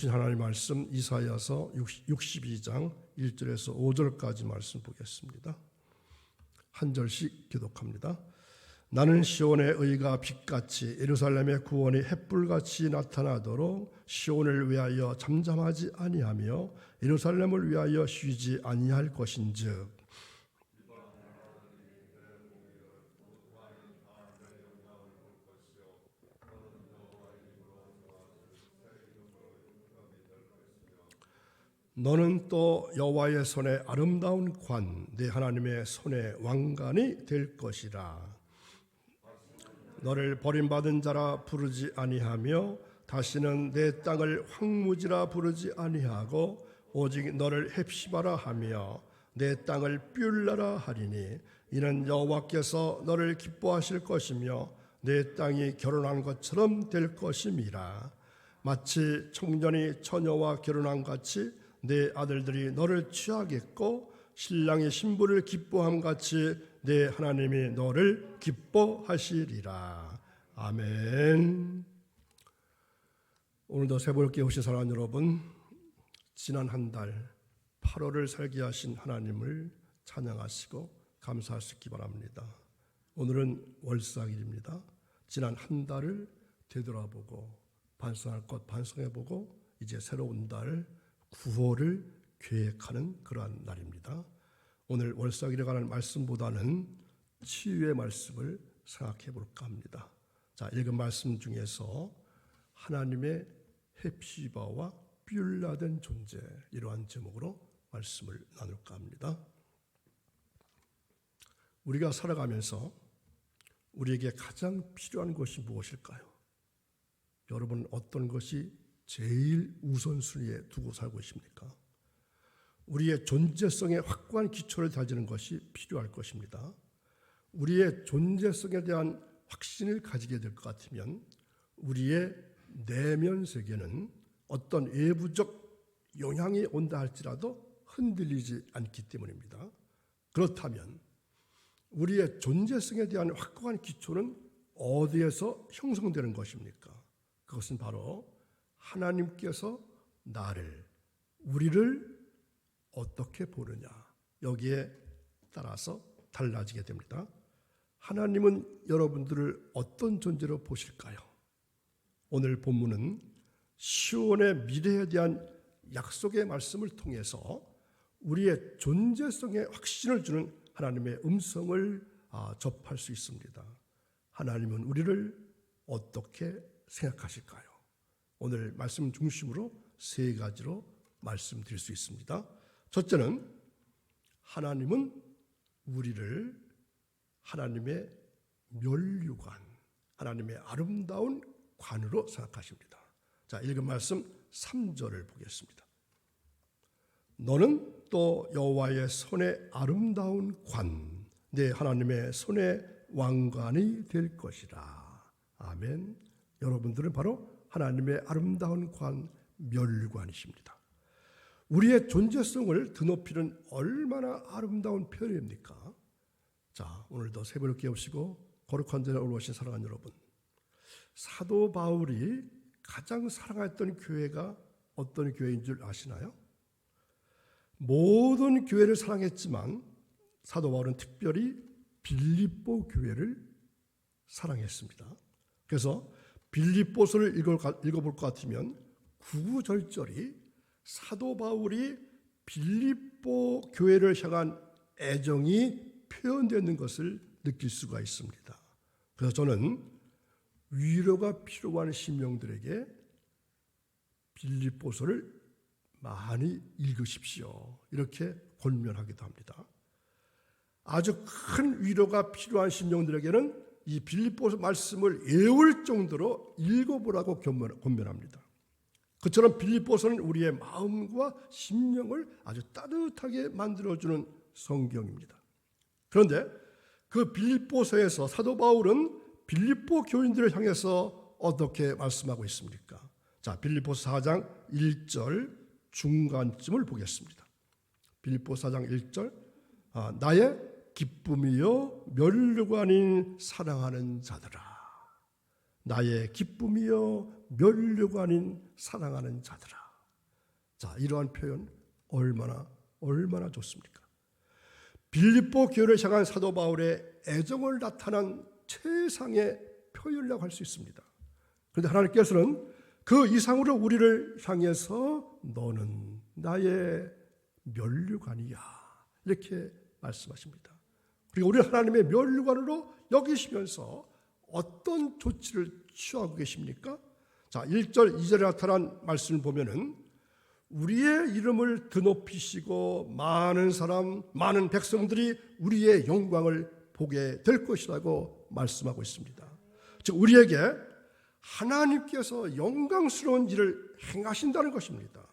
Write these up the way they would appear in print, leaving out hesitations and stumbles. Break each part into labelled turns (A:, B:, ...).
A: 하나님 말씀 이사야서 62장 1절에서 5절까지 말씀 보겠습니다. 한 절씩 기독합니다. 나는 시온의 의가 빛같이 예루살렘의 구원이 햇불같이 나타나도록 시온을 위하여 잠잠하지 아니하며 예루살렘을 위하여 쉬지 아니할 것인즉 너는 또 여호와의 손에 아름다운 관, 네 하나님의 손에 왕관이 될 것이라. 너를 버림받은 자라 부르지 아니하며 다시는 내 땅을 황무지라 부르지 아니하고 오직 너를 헵시바라 하며 내 땅을 뷸라라 하리니 이는 여호와께서 너를 기뻐하실 것이며 내 땅이 결혼한 것처럼 될 것임이라. 마치 청년이 처녀와 결혼한 같이 내 아들들이 너를 취하겠고 신랑이 신부를 기뻐함 같이 내 하나님이 너를 기뻐하시리라. 아멘. 오늘도 새벽에 오신 사랑하는 여러분, 지난 한 달 8월을 살게 하신 하나님을 찬양하시고 감사하시기 바랍니다. 오늘은 월삭일입니다. 지난 한 달을 되돌아보고 반성할 것 반성해보고 이제 새로운 달 9월을 계획하는 그러한 날입니다. 오늘 월삭일에 관한 말씀보다는 치유의 말씀을 생각해 볼까 합니다. 자, 읽은 말씀 중에서 하나님의 헵시바와 뷸라된 존재, 이러한 제목으로 말씀을 나눌까 합니다. 우리가 살아가면서 우리에게 가장 필요한 것이 무엇일까요? 여러분, 어떤 것이 제일 우선순위에 두고 살고 있습니까? 우리의 존재성의 확고한 기초를 다지는 것이 필요할 것입니다. 우리의 존재성에 대한 확신을 가지게 될 것 같으면 우리의 내면 세계는 어떤 외부적 영향이 온다 할지라도 흔들리지 않기 때문입니다. 그렇다면 우리의 존재성에 대한 확고한 기초는 어디에서 형성되는 것입니까? 그것은 바로 하나님께서 우리를 어떻게 보느냐, 여기에 따라서 달라지게 됩니다. 하나님은 여러분들을 어떤 존재로 보실까요? 오늘 본문은 시온의 미래에 대한 약속의 말씀을 통해서 우리의 존재성에 확신을 주는 하나님의 음성을 접할 수 있습니다. 하나님은 우리를 어떻게 생각하실까요? 오늘 말씀 중심으로 세 가지로 말씀드릴 수 있습니다. 첫째는 하나님은 우리를 하나님의 면류관, 하나님의 아름다운 관으로 생각하십니다. 자, 읽은 말씀 3절을 보겠습니다. 너는 또 여호와의 손에 아름다운 관, 네 하나님의 손에 왕관이 될 것이라. 아멘. 여러분들은 바로 하나님의 아름다운 관, 면류관이십니다. 우리의 존재성을 드높이는 얼마나 아름다운 표현입니까? 자, 오늘도 새벽을 깨우시고 거룩한 자리에 올라오신 사랑하는 여러분, 사도 바울이 가장 사랑했던 교회가 어떤 교회인 줄 아시나요? 모든 교회를 사랑했지만 사도 바울은 특별히 빌립보 교회를 사랑했습니다. 그래서 빌립보서를 읽어볼 것 같으면 구구절절이 사도 바울이 빌립보 교회를 향한 애정이 표현되는 것을 느낄 수가 있습니다. 그래서 저는 위로가 필요한 심령들에게 빌립보서를 많이 읽으십시오, 이렇게 권면하기도 합니다. 아주 큰 위로가 필요한 심령들에게는 이 빌립보서 말씀을 외울 정도로 읽어보라고 권면합니다. 그처럼 빌립보서는 우리의 마음과 심령을 아주 따뜻하게 만들어주는 성경입니다. 그런데 그 빌립보서에서 사도 바울은 빌립보 교인들을 향해서 어떻게 말씀하고 있습니까? 자, 빌립보서 4장 1절 중간쯤을 보겠습니다. 빌립보서 4장 1절, 나의 기쁨이여 면류관인 사랑하는 자들아. 나의 기쁨이여 면류관인 사랑하는 자들아. 자, 이러한 표현 얼마나 좋습니까? 빌립보 교회를 향한 사도 바울의 애정을 나타난 최상의 표현이라고 할 수 있습니다. 그런데 하나님께서는 그 이상으로 우리를 향해서 너는 나의 면류관이야 이렇게 말씀하십니다. 그리고 우리 하나님의 면류관으로 여기시면서 어떤 조치를 취하고 계십니까? 자, 1절 2절에 나타난 말씀을 보면은 우리의 이름을 드높이시고 많은 백성들이 우리의 영광을 보게 될 것이라고 말씀하고 있습니다. 즉 우리에게 하나님께서 영광스러운 일을 행하신다는 것입니다.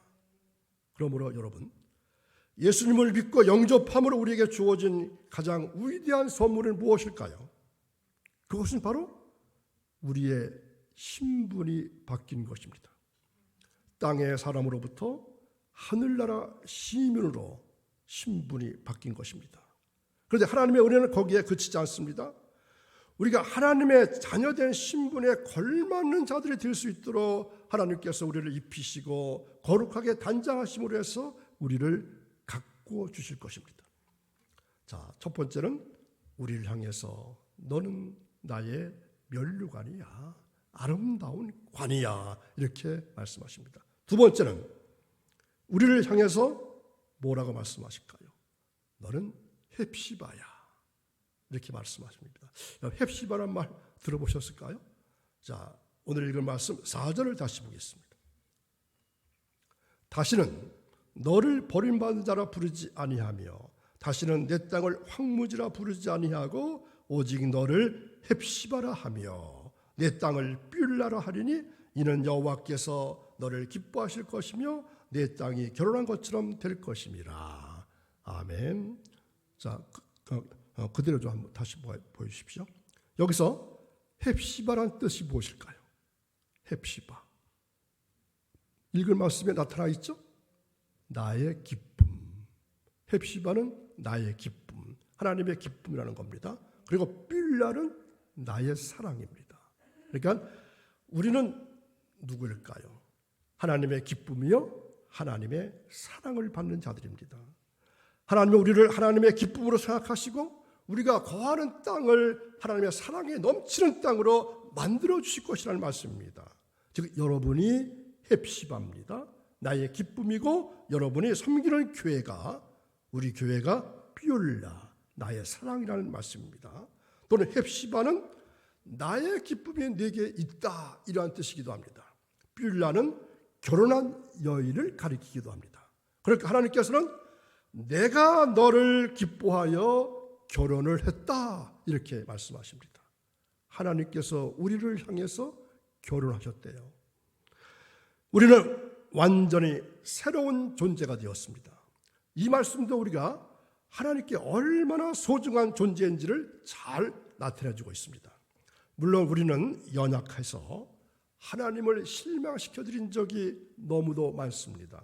A: 그러므로 여러분, 예수님을 믿고 영접함으로 우리에게 주어진 가장 위대한 선물은 무엇일까요? 그것은 바로 우리의 신분이 바뀐 것입니다. 땅의 사람으로부터 하늘나라 시민으로 신분이 바뀐 것입니다. 그런데 하나님의 은혜는 거기에 그치지 않습니다. 우리가 하나님의 자녀된 신분에 걸맞는 자들이 될 수 있도록 하나님께서 우리를 입히시고 거룩하게 단장하심으로 해서 우리를 갖고 주실 것입니다. 자, 첫 번째는 우리를 향해서 너는 나의 면류관이야, 아름다운 관이야 이렇게 말씀하십니다. 두 번째는 우리를 향해서 뭐라고 말씀하실까요? 너는 헵시바야 이렇게 말씀하십니다. 헵시바란 말 들어보셨을까요? 자, 오늘 읽은 말씀 4절을 다시 보겠습니다. 다시는 너를 버림받은 자라 부르지 아니하며 다시는 내 땅을 황무지라 부르지 아니하고 오직 너를 헵시바라 하며 내 땅을 뷸라라 하리니 이는 여호와께서 너를 기뻐하실 것이며 내 땅이 결혼한 것처럼 될 것임이라. 아멘. 자, 그대로 좀 한번 다시 보여주십시오. 여기서 헵시바란 뜻이 무엇일까요? 헵시바. 읽은 말씀에 나타나 있죠? 나의 기쁨. 헵시바는 나의 기쁨, 하나님의 기쁨이라는 겁니다. 그리고 뷸라는 나의 사랑입니다. 그러니까 우리는 누구일까요? 하나님의 기쁨이요 하나님의 사랑을 받는 자들입니다. 하나님은 우리를 하나님의 기쁨으로 생각하시고 우리가 거하는 땅을 하나님의 사랑에 넘치는 땅으로 만들어 주실 것이라는 말씀입니다. 즉 여러분이 헵시바입니다. 나의 기쁨이고 여러분이 섬기는 교회가 우리 교회가 뷸라 나의 사랑이라는 말씀입니다. 또는 헵시바는 나의 기쁨이 내게 있다 이러한 뜻이기도 합니다. 뷸라는 결혼한 여인을 가리키기도 합니다. 그러니까 하나님께서는 내가 너를 기뻐하여 결혼을 했다 이렇게 말씀하십니다. 하나님께서 우리를 향해서 결혼하셨대요. 우리는 완전히 새로운 존재가 되었습니다. 이 말씀도 우리가 하나님께 얼마나 소중한 존재인지를 잘 나타내주고 있습니다. 물론 우리는 연약해서 하나님을 실망시켜드린 적이 너무도 많습니다.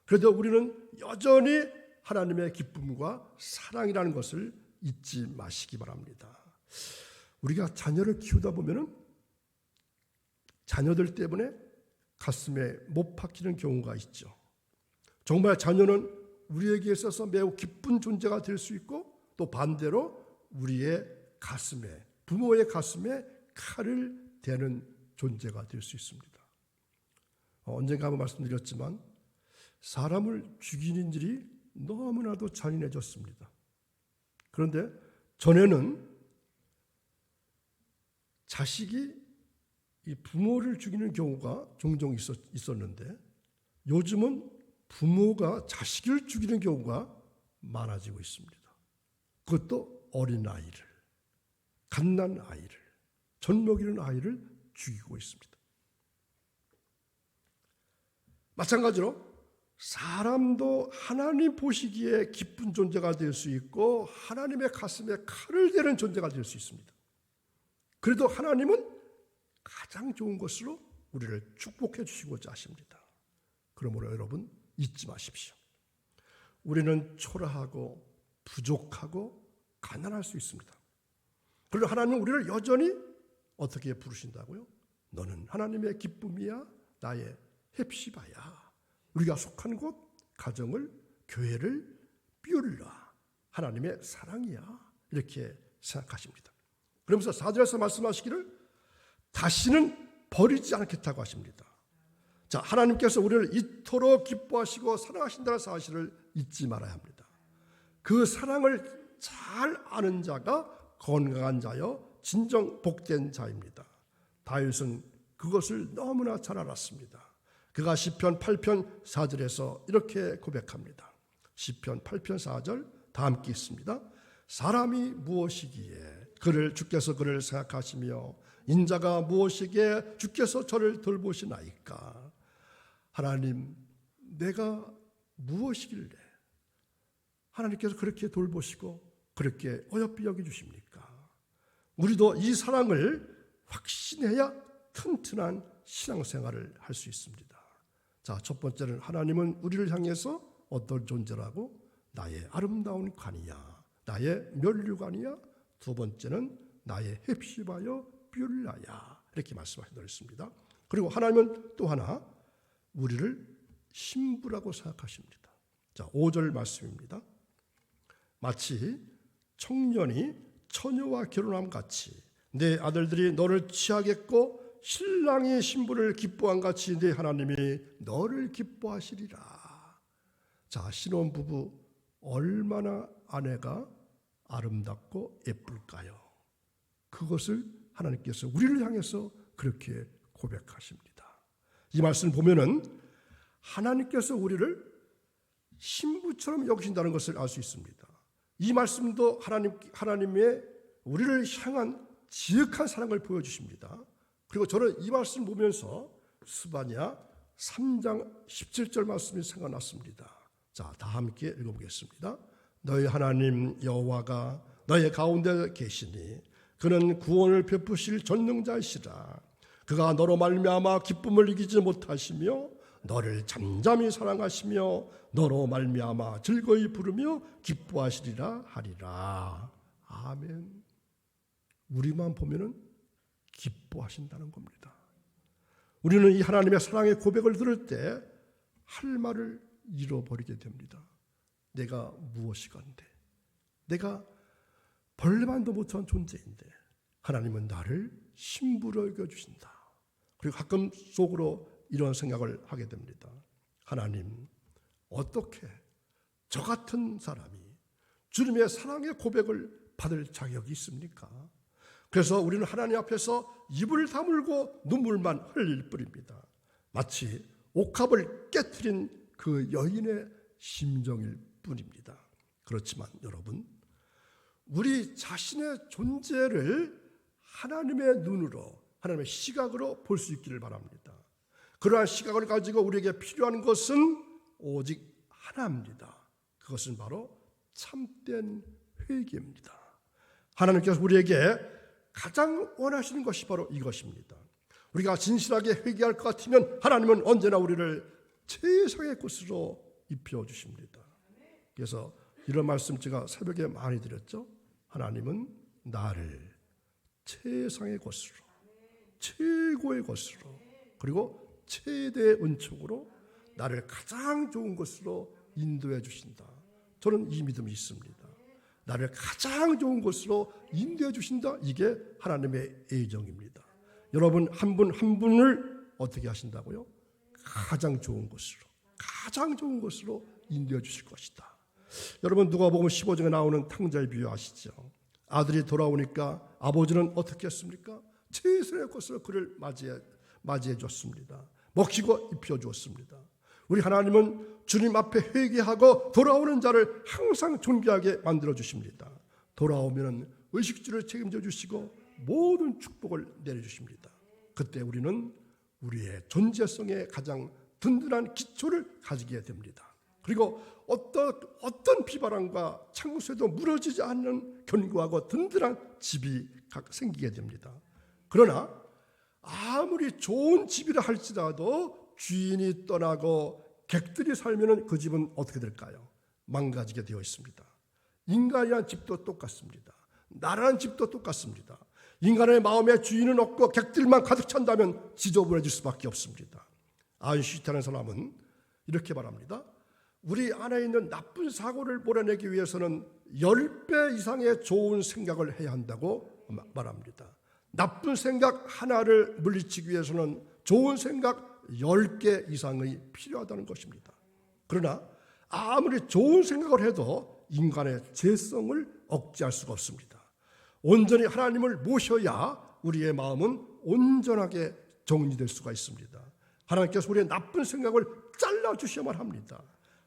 A: 그래도 우리는 여전히 하나님의 기쁨과 사랑이라는 것을 잊지 마시기 바랍니다. 우리가 자녀를 키우다 보면 자녀들 때문에 가슴에 못 박히는 경우가 있죠. 정말 자녀는 우리에게 있어서 매우 기쁜 존재가 될 수 있고 또 반대로 우리의 가슴에 부모의 가슴에 칼을 대는 존재가 될 수 있습니다. 언젠가 한번 말씀드렸지만 사람을 죽이는 일이 너무나도 잔인해졌습니다. 그런데 전에는 자식이 이 부모를 죽이는 경우가 종종 있었는데 요즘은 부모가 자식을 죽이는 경우가 많아지고 있습니다. 그것도 어린아이를, 갓난아이를, 젖 먹이는 아이를 죽이고 있습니다. 마찬가지로 사람도 하나님 보시기에 기쁜 존재가 될 수 있고 하나님의 가슴에 칼을 대는 존재가 될 수 있습니다. 그래도 하나님은 가장 좋은 것으로 우리를 축복해 주시고자 하십니다. 그러므로 여러분 잊지 마십시오. 우리는 초라하고 부족하고 가난할 수 있습니다. 그리고 하나님은 우리를 여전히 어떻게 부르신다고요? 너는 하나님의 기쁨이야, 나의 헵시바야, 우리가 속한 곳, 가정을, 교회를 삐울라. 하나님의 사랑이야. 이렇게 생각하십니다. 그러면서 4절에서 말씀하시기를 다시는 버리지 않겠다고 하십니다. 자, 하나님께서 우리를 이토록 기뻐하시고 사랑하신다는 사실을 잊지 말아야 합니다. 그 사랑을 잘 아는 자가 건강한 자여 진정 복된 자입니다. 다윗은 그것을 너무나 잘 알았습니다. 그가 시편 8편 4절에서 이렇게 고백합니다. 시편 8편 4절 다 함께 있습니다. 사람이 무엇이기에 주께서 그를 생각하시며 인자가 무엇이기에 주께서 저를 돌보시나이까. 하나님, 내가 무엇이길래 하나님께서 그렇게 돌보시고 그렇게 어여삐 여겨주십니까? 우리도 이 사랑을 확신해야 튼튼한 신앙생활을 할 수 있습니다. 자, 첫 번째는 하나님은 우리를 향해서 어떤 존재라고? 나의 아름다운 관이야, 나의 면류관이야. 두 번째는 나의 헵시바여 뷸라야, 이렇게 말씀하셨습니다. 그리고 하나님은 또 하나 우리를 신부라고 생각하십니다. 자, 5절 말씀입니다. 마치 청년이 처녀와 결혼함 같이 내 아들들이 너를 취하겠고 신랑이 신부를 기뻐한 같이 내 하나님이 너를 기뻐하시리라. 자, 신혼부부 얼마나 아내가 아름답고 예쁠까요? 그것을 하나님께서 우리를 향해서 그렇게 고백하십니다. 이 말씀을 보면은 하나님께서 우리를 신부처럼 여기신다는 것을 알 수 있습니다. 이 말씀도 하나님의 우리를 향한 지극한 사랑을 보여주십니다. 그리고 저는 이 말씀을 보면서 스바냐 3장 17절 말씀이 생각났습니다. 자, 다 함께 읽어보겠습니다. 너희 하나님 여호와가 너희 가운데 계시니 그는 구원을 베푸실 전능자이시라. 그가 너로 말미암아 기쁨을 이기지 못하시며 너를 잠잠히 사랑하시며 너로 말미암아 즐거이 부르며 기뻐하시리라 하리라. 아멘. 우리만 보면은 기뻐하신다는 겁니다. 우리는 이 하나님의 사랑의 고백을 들을 때 할 말을 잃어버리게 됩니다. 내가 무엇이건데, 내가 벌레만도 못한 존재인데 하나님은 나를 신부로 여겨주신다. 그리고 가끔 속으로 이런 생각을 하게 됩니다. 하나님, 어떻게 저 같은 사람이 주님의 사랑의 고백을 받을 자격이 있습니까? 그래서 우리는 하나님 앞에서 입을 다물고 눈물만 흘릴 뿐입니다. 마치 옥합을 깨트린 그 여인의 심정일 뿐입니다. 그렇지만 여러분, 우리 자신의 존재를 하나님의 눈으로, 하나님의 시각으로 볼 수 있기를 바랍니다. 그러한 시각을 가지고 우리에게 필요한 것은 오직 하나입니다. 그것은 바로 참된 회개입니다. 하나님께서 우리에게 가장 원하시는 것이 바로 이것입니다. 우리가 진실하게 회개할 것 같으면 하나님은 언제나 우리를 최상의 곳으로 입혀주십니다. 그래서 이런 말씀 제가 새벽에 많이 드렸죠. 하나님은 나를 최상의 곳으로, 최고의 곳으로, 그리고 최대의 은총으로 나를 가장 좋은 곳으로 인도해 주신다. 저는 이 믿음이 있습니다. 나를 가장 좋은 곳으로 인도해 주신다. 이게 하나님의 애정입니다. 여러분 한 분 한 분을 어떻게 하신다고요? 가장 좋은 곳으로, 가장 좋은 곳으로 인도해 주실 것이다. 여러분 누가복음 15장에 나오는 탕자의 비유 아시죠? 아들이 돌아오니까 아버지는 어떻게 했습니까? 최선의 것으로 그를 맞이해 줬습니다. 먹히고 입혀 주었습니다. 우리 하나님은 주님 앞에 회개하고 돌아오는 자를 항상 존귀하게 만들어 주십니다. 돌아오면 의식주를 책임져 주시고 모든 축복을 내려주십니다. 그때 우리는 우리의 존재성의 가장 든든한 기초를 가지게 됩니다. 그리고 어떤 비바람과 창수에도 무너지지 않는 견고하고 든든한 집이 생기게 됩니다. 그러나 아무리 좋은 집이라 할지라도 주인이 떠나고 객들이 살면 그 집은 어떻게 될까요? 망가지게 되어 있습니다. 인간이란 집도 똑같습니다. 나라는 집도 똑같습니다. 인간의 마음에 주인은 없고 객들만 가득 찬다면 지저분해질 수밖에 없습니다. 아인슈타인이라는 사람은 이렇게 말합니다. 우리 안에 있는 나쁜 사고를 몰아내기 위해서는 10배 이상의 좋은 생각을 해야 한다고 말합니다. 나쁜 생각 하나를 물리치기 위해서는 좋은 생각 10개 이상이 필요하다는 것입니다. 그러나 아무리 좋은 생각을 해도 인간의 죄성을 억제할 수가 없습니다. 온전히 하나님을 모셔야 우리의 마음은 온전하게 정리될 수가 있습니다. 하나님께서 우리의 나쁜 생각을 잘라주셔야만 합니다.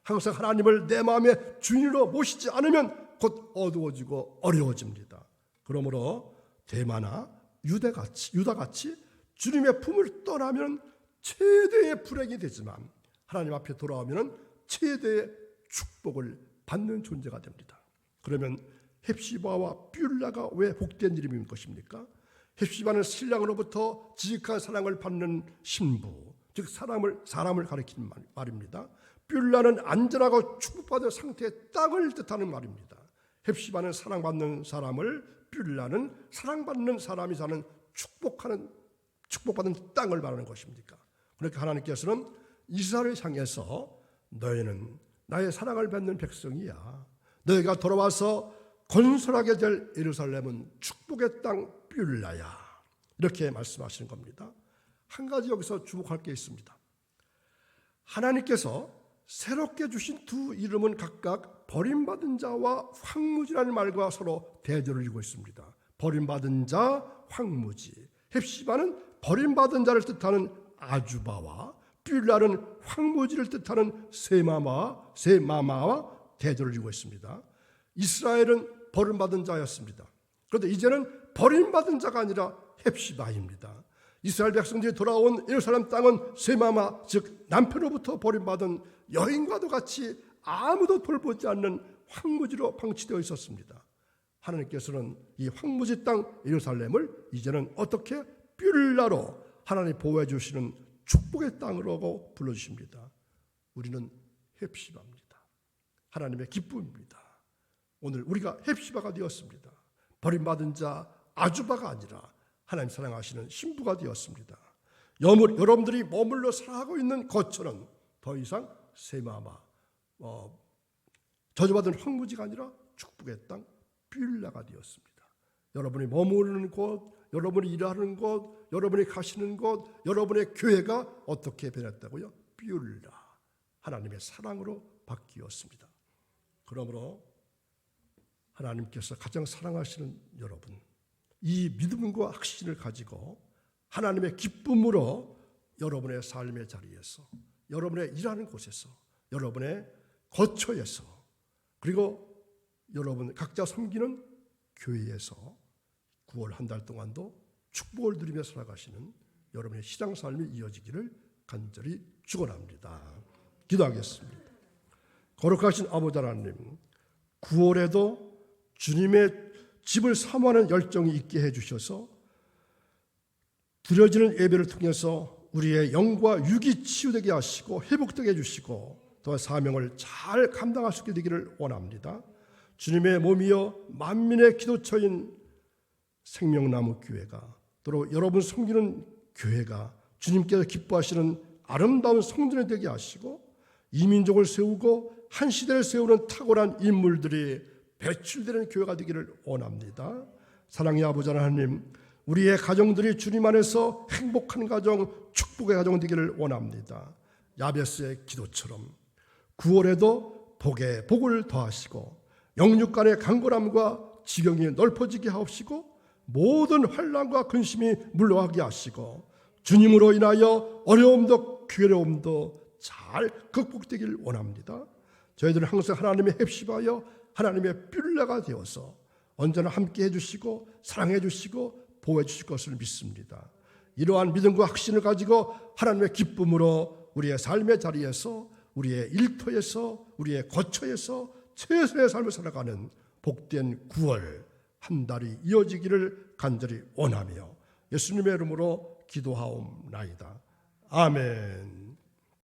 A: 항상 하나님을 내 마음의 주인으로 모시지 않으면 곧 어두워지고 어려워집니다. 그러므로 대마나 유다같이 주님의 품을 떠나면 최대의 불행이 되지만 하나님 앞에 돌아오면 최대의 축복을 받는 존재가 됩니다. 그러면 헵시바와 뷸라가 왜 복된 이름인 것입니까? 헵시바는 신랑으로부터 지극한 사랑을 받는 신부, 즉 사람을 가리키는 말입니다. 뷸라는 안전하고 축복받은 상태의 땅을 뜻하는 말입니다. 헵시바는 사랑받는 사람을, 뷸라는 사랑받는 사람이 사는 축복받은 땅을 말하는 것입니까? 그러니까 하나님께서는 이스라엘을 향해서 너희는 나의 사랑을 받는 백성이야. 너희가 돌아와서 건설하게 될 예루살렘은 축복의 땅 뷸라야. 이렇게 말씀하시는 겁니다. 한 가지 여기서 주목할 게 있습니다. 하나님께서 새롭게 주신 두 이름은 각각 버림받은 자와 황무지라는 말과 서로 대조를 이루고 있습니다. 버림받은 자, 황무지. 헵시바는 버림받은 자를 뜻하는 아주바와 뷸라는 황무지를 뜻하는 세마마와 대조를 이루고 있습니다. 이스라엘은 버림받은 자였습니다. 그런데 이제는 버림받은 자가 아니라 헵시바입니다. 이스라엘 백성들이 돌아온 예루살렘 땅은 세마마, 즉 남편으로부터 버림받은 여인과도 같이 아무도 돌보지 않는 황무지로 방치되어 있었습니다. 하나님께서는 이 황무지 땅 예루살렘을 이제는 어떻게 뷸라로 하나님 보호해 주시는 축복의 땅으로 불러주십니다. 우리는 헵시바입니다. 하나님의 기쁨입니다. 오늘 우리가 헵시바가 되었습니다. 버림받은 자 아주바가 아니라 하나님 사랑하시는 신부가 되었습니다. 여러분들이 머물러 살아가고 있는 거처는 더 이상 세마마, 저주받은 황무지가 아니라 축복의 땅 뷸라가 되었습니다. 여러분이 머무르는 곳, 여러분이 일하는 곳, 여러분이 가시는 곳, 여러분의 교회가 어떻게 변했다고요? 뷸라, 하나님의 사랑으로 바뀌었습니다. 그러므로 하나님께서 가장 사랑하시는 여러분, 이 믿음과 확신을 가지고 하나님의 기쁨으로 여러분의 삶의 자리에서, 여러분의 일하는 곳에서, 여러분의 거처에서, 그리고 여러분 각자 섬기는 교회에서 9월 한 달 동안도 축복을 누리며 살아가시는 여러분의 신앙삶이 이어지기를 간절히 축원합니다. 기도하겠습니다. 거룩하신 아버지 하나님, 9월에도 주님의 집을 사모하는 열정이 있게 해주셔서 드려지는 예배를 통해서 우리의 영과 육이 치유되게 하시고 회복되게 해주시고 또 사명을 잘 감당할 수 있게 되기를 원합니다. 주님의 몸이여 만민의 기도처인 생명나무 교회가, 또 여러분 섬기는 교회가 주님께서 기뻐하시는 아름다운 성전이 되게 하시고 이 민족을 세우고 한 시대를 세우는 탁월한 인물들이 배출되는 교회가 되기를 원합니다. 사랑의 아버지 하나님, 우리의 가정들이 주님 안에서 행복한 가정, 축복의 가정 되기를 원합니다. 야베스의 기도처럼 9월에도 복에 복을 더하시고 영육 간의 강건함과 지경이 넓어지게 하옵시고 모든 환난과 근심이 물러가게 하시고 주님으로 인하여 어려움도 괴로움도 잘 극복되기를 원합니다. 저희들은 항상 하나님의 헵시바여 하나님의 뷸라가 되어서 언제나 함께 해주시고 사랑해 주시고 보호해 주실 것을 믿습니다. 이러한 믿음과 확신을 가지고 하나님의 기쁨으로 우리의 삶의 자리에서, 우리의 일터에서, 우리의 거처에서 최선의 삶을 살아가는 복된 9월 한 달이 이어지기를 간절히 원하며 예수님의 이름으로 기도하옵나이다. 아멘.